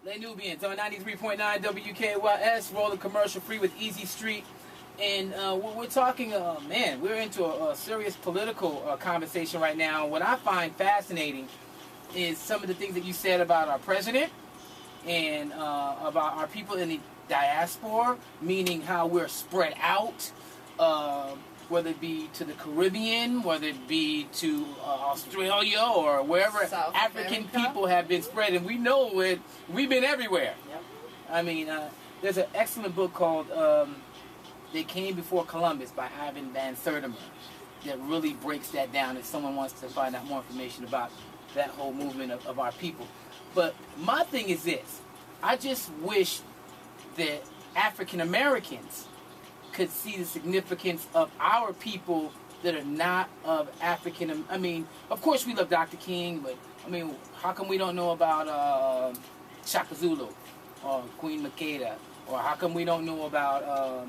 Les Nubians on 93.9 WKYS, rolling commercial free with Easy Street. And we're talking, man, we're into a serious political conversation right now. What I find fascinating is some of the things that you said about our president and about our people in the diaspora, meaning how we're spread out, whether it be to the Caribbean, whether it be to Australia or wherever South African America. people have been spread, and we know it. We've been everywhere. Yep. I mean, there's an excellent book called "They Came Before Columbus" by Ivan Van Sertima that really breaks that down. If someone wants to find out more information about that whole movement of our people, but my thing is this: I just wish that African Americans could see the significance of our people that are not of African. I mean, of course we love Dr. King, but I mean, how come we don't know about Shaka Zulu or Queen Makeda, or how come we don't know about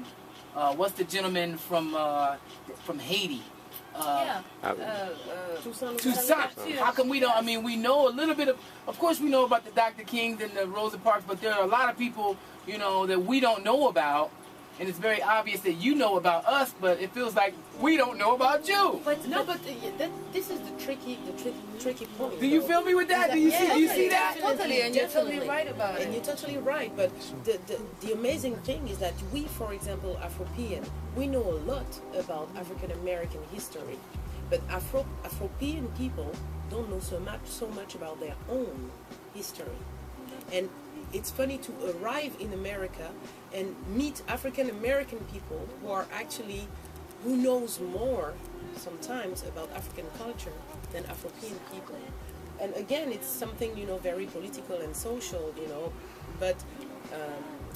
what's the gentleman from Haiti? Toussaint. How come we don't? I mean, we know a little bit of course we know about the Dr. Kings and the Rosa Parks, but there are a lot of people, you know, that we don't know about. And it's very obvious that you know about us, but it feels like we don't know about you. This is the tricky point. Do you feel me with that? Do you see that? Totally, and you're totally right about it. And you're totally right, but the amazing thing is that we, for example, Afropean, we know a lot about African American history, but Afropean people don't know so much about their own history. And it's funny to arrive in America and meet African American people who knows more sometimes about African culture than Afropean people. And again, it's something, you know, very political and social, you know, but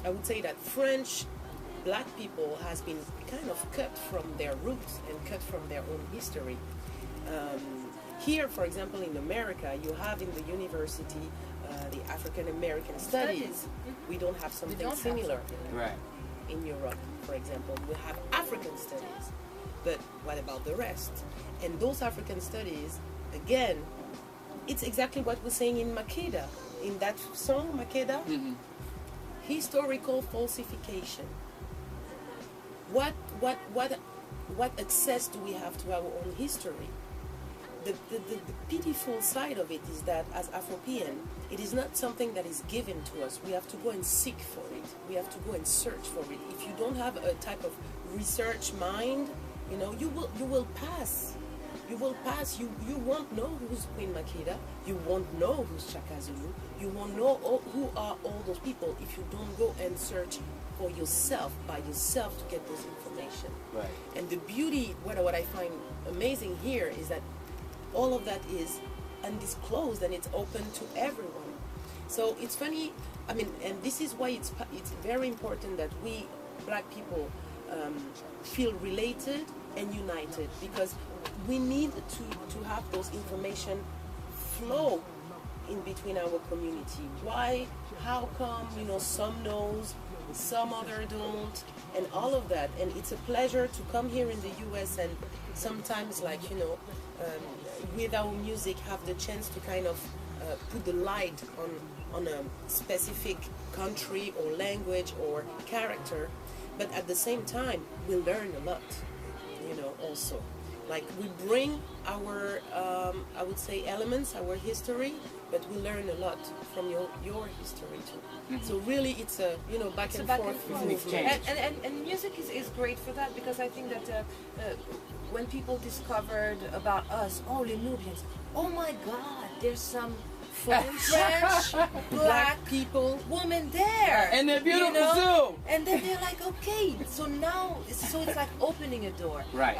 I would say that French black people has been kind of cut from their roots and cut from their own history. Here, for example, in America, you have in the university the African American Studies. We don't have something similar. Right. In Europe, for example, we have African Studies. But what about the rest? And those African Studies, again, it's exactly what we're saying in Makeda. In that song, Makeda, historical falsification. What access do we have to our own history? The pitiful side of it is that as Afropean, it is not something that is given to us. We have to go and seek for it. We have to go and search for it. If you don't have a type of research mind, you know, you will pass. You will pass. You won't know who's Queen Makeda. You won't know who's Shaka Zulu. You won't know who are all those people if you don't go and search for yourself, by yourself, to get this information. Right. And the beauty, what I find amazing here is that all of that is undisclosed and it's open to everyone. So it's funny, I mean, and this is why it's very important that we black people feel related and united, because we need to have those information flow in between our community. Why, how come, you know, some knows, some other don't, and all of that. And it's a pleasure to come here in the US and sometimes, like, you know, with our music have the chance to kind of put the light on a specific country or language or character, but at the same time we learn a lot, you know, also. Like, we bring our I would say elements, our history, but we learn a lot from your history too. So really it's a, you know, back and forth movement. And music is great for that, because I think that when people discovered about us, oh, Les Nubians, oh my God, there's some French black people, women there, And they're beautiful, you know? too. And then they're like, okay, so now, so it's like opening a door, Right.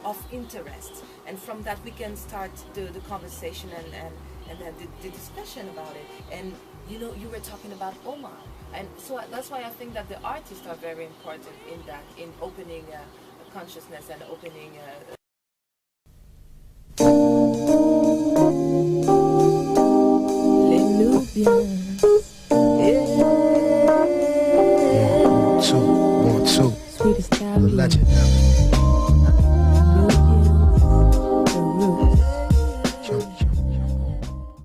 Of interest, and from that we can start the conversation and then the discussion about it. And you know, you were talking about Omar, and so that's why I think that the artists are very important in that, in opening consciousness and opening. Les Nubians. Two, 1, 2. Sweetest Legend.